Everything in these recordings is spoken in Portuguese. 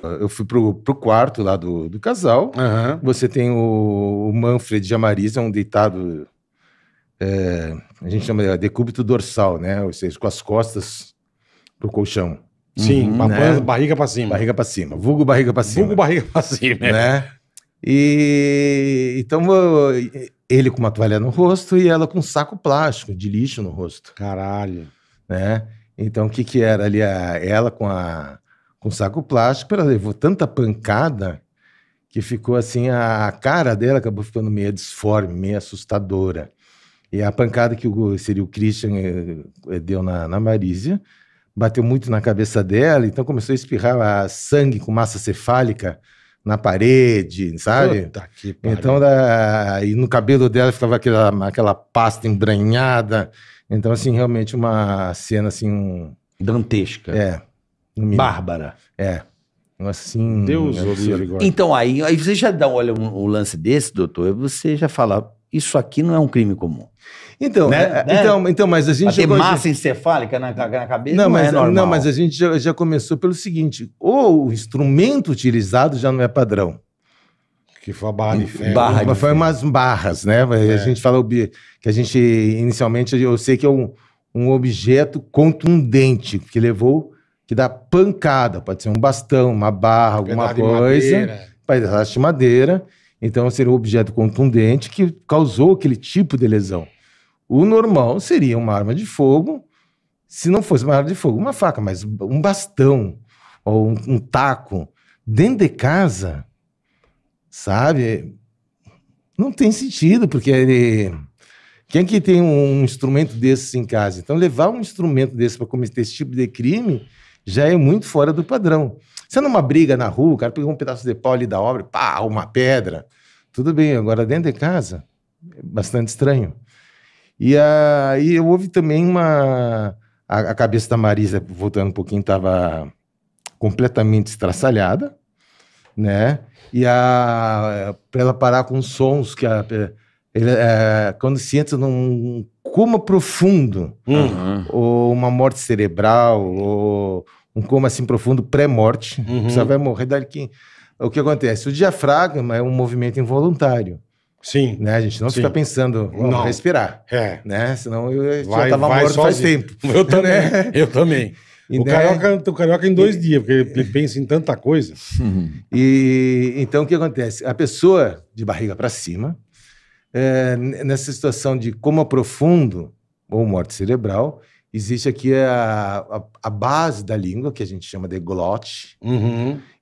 Eu fui pro quarto lá do casal. Aham. Você tem o Manfred e a Marisa, um deitado, a gente chama de decúbito dorsal, né? Ou seja, com as costas pro colchão, Sim, né? barriga pra cima. barriga pra cima, vulgo barriga pra cima, Vulgo barriga pra cima. né? E então ele com uma toalha no rosto e ela com um saco plástico de lixo no rosto, Caralho. né? Então o que que era ali ela com saco plástico, ela levou tanta pancada que ficou assim, a cara dela acabou ficando meio disforme, meio assustadora. E a pancada que seria o Christian deu na Marísia, bateu muito na cabeça dela, então começou a espirrar sangue com massa cefálica na parede, sabe? Puta que pariu. Então, e no cabelo dela ficava aquela pasta embranhada. Então, assim, realmente uma cena assim... Dantesca. no mínimo. Bárbara. Assim... Deus o absurdo. livre, agora. Então, aí você já dá um lance desse, doutor, e você já fala, isso aqui não é um crime comum. Então, Né? então, mas a gente... Ter chegou a- massa encefálica na cabeça Não, é normal. não, mas a gente já começou pelo seguinte: o instrumento utilizado já não é padrão. Que foi a barra de ferro. Barra de Mas foi ferro. umas barras, né? A gente fala que a gente, inicialmente, eu sei que é um objeto contundente, que levou, que dá pancada, pode ser um bastão, uma barra, alguma Pedaço de coisa, madeira. pedaço de madeira. Então, seria um objeto contundente que causou aquele tipo de lesão. O normal seria uma arma de fogo, se não fosse uma arma de fogo, uma faca, mas um bastão ou um taco dentro de casa, sabe? Não tem sentido, porque quem que tem um instrumento desses em casa? Então, levar um instrumento desse para cometer esse tipo de crime já é muito fora do padrão. Se é numa briga na rua, o cara pegou um pedaço de pau ali da obra, pá, uma pedra, tudo bem. Agora, dentro de casa, é bastante estranho. E aí houve também a cabeça da Marisa, voltando um pouquinho, estava completamente estraçalhada, né? E para ela parar com os sons que quando se entra num coma profundo, ou uma morte cerebral, ou um coma assim profundo pré-morte, você vai morrer daqui. O que acontece? O diafragma é um movimento involuntário. Sim. Né? A gente não fica pensando, vamos respirar. Né? Senão eu já estava morto faz tempo. Eu também. Né? Eu também. O carioca em 2 dias, porque ele pensa em tanta coisa. E então o que acontece? A pessoa de barriga para cima, nessa situação de coma profundo ou morte cerebral, existe aqui a base da língua, que a gente chama de glote.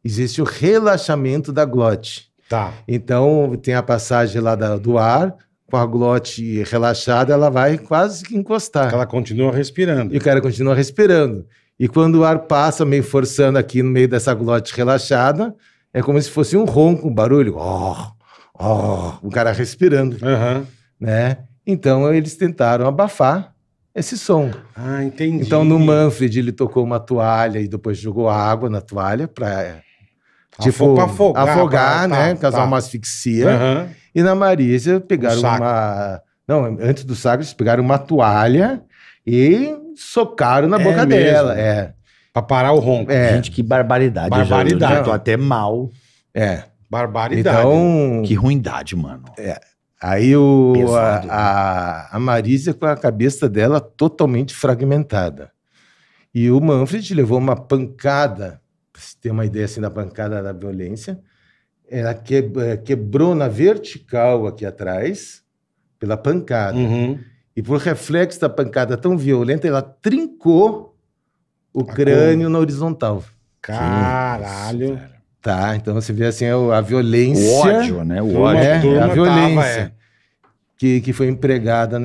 Existe o relaxamento da glote. Tá. Então, tem a passagem lá do ar, com a glote relaxada, ela vai quase que encostar. Ela continua respirando. E o cara continua respirando. E quando o ar passa, meio forçando aqui no meio dessa glote relaxada, é como se fosse um ronco, um barulho. O cara respirando. Né? Então, eles tentaram abafar esse som. Ah, entendi. Então, no Manfred, ele tocou uma toalha e depois jogou água na toalha para... Tipo, pra afogar, né? Causar uma asfixia. E na Marisa pegaram uma... Não, antes do saco, eles pegaram uma toalha e socaram na boca dela. Pra parar o ronco. Gente, que barbaridade. Barbaridade. Eu já tô até mal. Barbaridade. Então... Que ruindade, mano. Aí a Marisa com a cabeça dela totalmente fragmentada. E o Manfred levou uma pancada... Pra você ter uma ideia assim da pancada da violência, ela quebrou na vertical aqui atrás, pela pancada. E por reflexo da pancada tão violenta, ela trincou o crânio na horizontal. Caralho. Isso, tá, então você vê assim a violência... O ódio, né? O ódio. A violência que foi empregada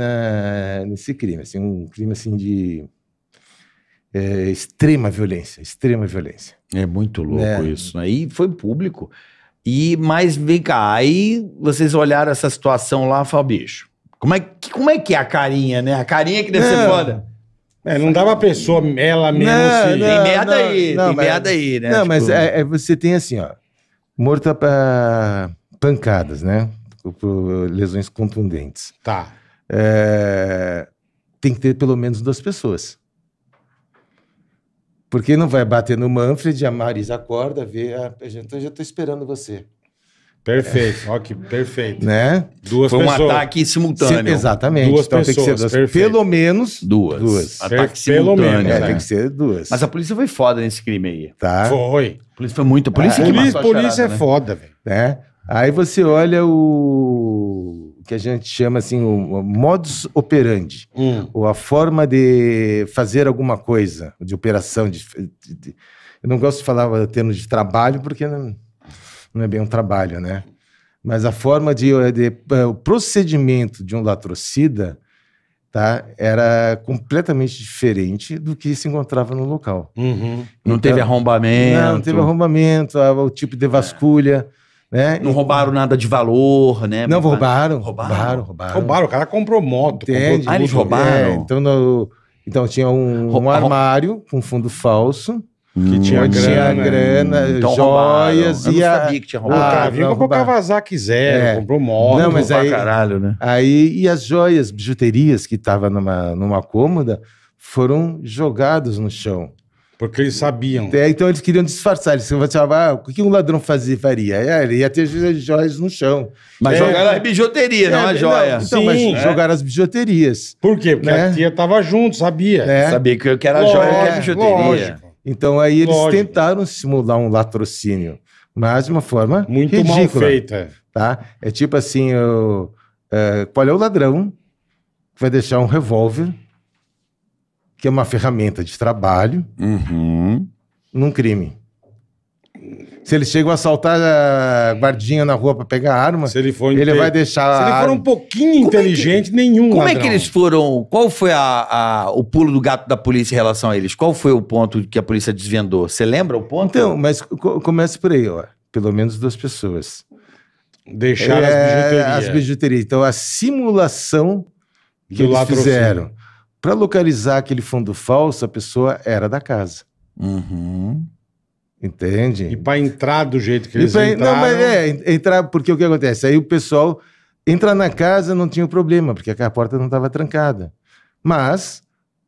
nesse crime. Assim, um crime assim de... extrema violência. É muito louco isso. Aí foi público. Mas vem cá, aí vocês olharam essa situação lá e falaram, bicho, como é que é a carinha, né? A carinha que deve ser foda. Não dá pra pessoa, ela mesmo tem merda aí, né? Não, mas você tem assim, ó, morta pra pancadas, né? Por lesões contundentes. Tá. Tem que ter pelo menos 2 pessoas. Porque não vai bater no Manfred, a Marisa acorda, vê, eu já tô esperando você. Perfeito, ó que perfeito. Né? Foi um ataque simultâneo. Exatamente. Duas então pessoas, tem que ser perfeito. pelo menos duas. Ataque Pelo simultâneo. menos, tem que ser duas. Mas a polícia foi foda nesse crime aí. Tá? Foi. A polícia foi muito. A polícia que matou a Polícia charada, é né? foda, velho. Né? Aí você olha o que a gente chama assim, o modus operandi, ou a forma de fazer alguma coisa, de operação. Eu não gosto de falar em termos de trabalho, porque não é bem um trabalho, né? Mas a forma o procedimento de um latrocida, tá, era completamente diferente do que se encontrava no local. Não teve arrombamento. Não teve arrombamento, o tipo de vasculha. Né? Não roubaram nada de valor, né? Não, roubaram. Roubaram, o cara comprou moto. Entende? Eles roubaram? Então tinha um armário com fundo falso. Que tinha grana, então joias. Eu não sabia que tinha O roubado. cara viu comprou Kawasaki zero, comprou moto. Não, mas aí, caralho, né? E as joias, bijuterias que estavam numa cômoda foram jogadas no chão. Porque eles sabiam. Então eles queriam disfarçar. Eles falavam, o que um ladrão faria? Ele ia ter joias no chão. Mas jogaram as bijuterias, não a joia. Então, mas jogaram as bijuterias. Por quê? Porque a tia tava junto, sabia. Sabia que era joia e que era bijuteria. Lógico. Então aí eles tentaram simular um latrocínio, mas de uma forma muito ridícula, mal feita. Tá? É tipo assim, qual é o ladrão que vai deixar um revólver, que é uma ferramenta de trabalho, num crime? Se eles chegam a assaltar a guardinha na rua para pegar a arma, ele vai deixar. Se ele for um pouquinho inteligente, nenhum Como ladrão. é que eles foram? Qual foi o pulo do gato da polícia em relação a eles? Qual foi o ponto que a polícia desvendou? Você lembra o ponto? Então, mas começa por aí, ó. Pelo menos 2 pessoas. Deixaram as bijuterias. Então, a simulação que eles fizeram para localizar aquele fundo falso, a pessoa era da casa. Entende? E para entrar do jeito que eles entraram... Não, mas entrar, porque o que acontece? Aí o pessoal entra na casa, não tinha problema, porque a porta não estava trancada. Mas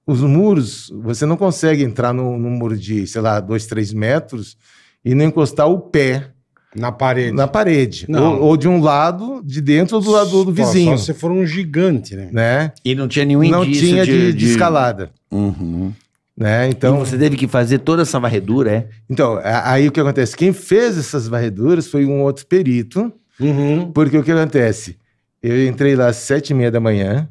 os muros, você não consegue entrar num muro de, sei lá, 2, 3 metros e não encostar o pé na parede. Na parede. Ou de um lado, de dentro, ou do lado do vizinho. Só se for um gigante, né? E não tinha nenhum indício não tinha de escalada. Né? Então, e você teve que fazer toda essa varredura, Então, aí o que acontece? Quem fez essas varreduras foi um outro perito, porque o que acontece? Eu entrei lá às 7h30 da manhã,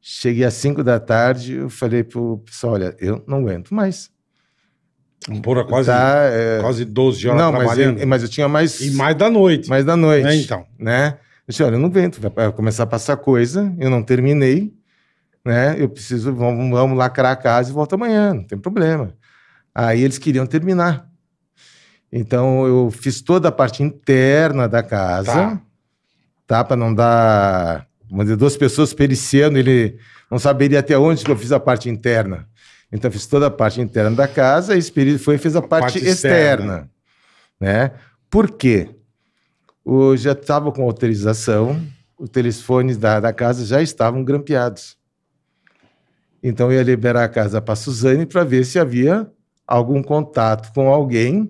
cheguei às 5 da tarde, eu falei pro pessoal, olha, eu não aguento mais. Porra, quase 12 horas trabalhando. Mas eu tinha mais... E mais da noite. Mais da noite. Então. Né? Eu disse, olha, eu não aguento, vai começar a passar coisa, eu não terminei, né? Eu preciso, vamos lacrar a casa e volto amanhã, não tem problema. Aí eles queriam terminar. Então eu fiz toda a parte interna da casa, tá? Para não dar, vamos dizer, 2 pessoas periciando, ele não saberia até onde que eu fiz a parte interna. Então eu fiz toda a parte interna da casa, e esse perito foi e fez a parte externa, né? Por quê? Eu já estava com autorização, os telefones da casa já estavam grampeados. Então, eu ia liberar a casa para a Suzane para ver se havia algum contato com alguém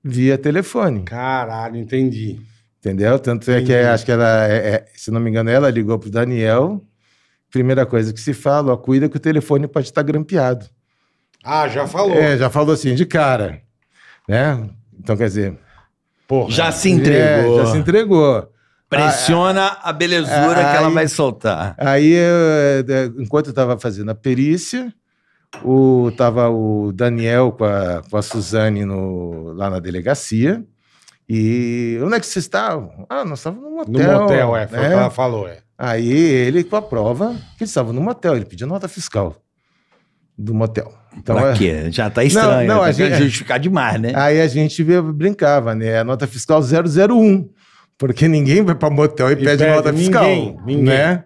via telefone. Caralho, entendi. Entendeu? Tanto é que acho que ela, se não me engano, ela ligou para o Daniel. Primeira coisa que se fala, cuida que o telefone pode estar grampeado. Ah, já falou. Já falou assim, de cara. Né? Então, quer dizer... Porra, já se entregou. Já se entregou. Pressiona a belezura que ela vai soltar. Aí, enquanto eu estava fazendo a perícia, tava o Daniel com a Suzane lá na delegacia. E onde é que vocês estavam? Nós estávamos no motel. No motel, foi o que ela falou, Aí ele, com a prova, que eles estavam no motel, ele pediu nota fiscal do motel. Então, pra quê? Já tá estranho, não, a gente justificar demais, né? Aí a gente brincava, né? A nota fiscal 001. Porque ninguém vai para motel e pede nota fiscal. Ninguém. Né?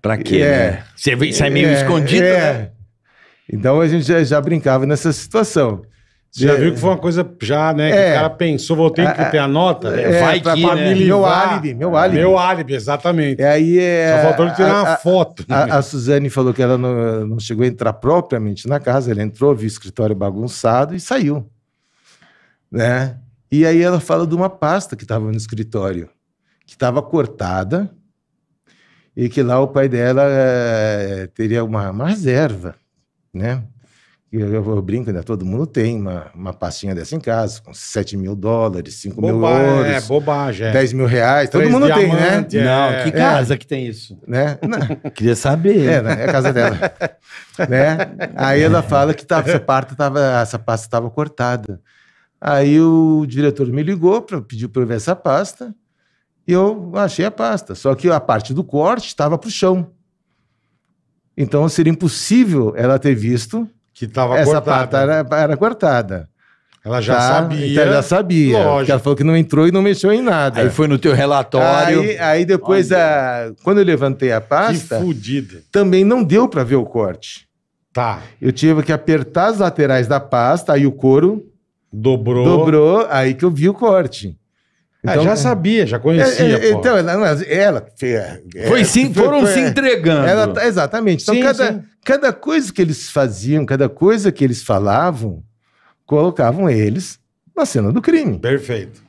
Pra quê, né? Você sai meio escondido, né? Então a gente já brincava nessa situação. Você já viu que foi uma coisa já, né? Que o cara pensou, vou ter que ter a nota. Vai que, né? Meu álibi. Meu álibi, exatamente. Aí, Só faltou ele tirar uma foto. A Suzane falou que ela não chegou a entrar propriamente na casa, ela entrou, viu o escritório bagunçado e saiu. Né? E aí ela fala de uma pasta que estava no escritório, que estava cortada, e que lá o pai dela teria uma reserva, né? Eu brinco, né? Todo mundo tem uma pastinha dessa em casa, com $7 mil, 5 mil euros. Bobagem. 10 mil reais, todo mundo tem, né? Não, que casa que tem isso? Né? Queria saber. Né? É a casa dela. Né? Aí ela fala que essa pasta estava cortada. Aí o diretor me ligou, pediu para eu ver essa pasta, e eu achei a pasta. Só que a parte do corte estava para o chão. Então seria impossível ela ter visto que estava essa cortada. pasta era cortada. Ela já sabia. Então ela já sabia. Porque ela falou que não entrou e não mexeu em nada. Aí foi no teu relatório. Aí depois, quando eu levantei a pasta, que fudida. Também não deu para ver o corte. Tá. Eu tive que apertar as laterais da pasta, aí o couro dobrou, aí que eu vi o corte. Então, já sabia, já conhecia. Pô. Então, ela foram se entregando. Exatamente. Então, cada coisa que eles faziam, cada coisa que eles falavam, colocavam eles na cena do crime. Perfeito.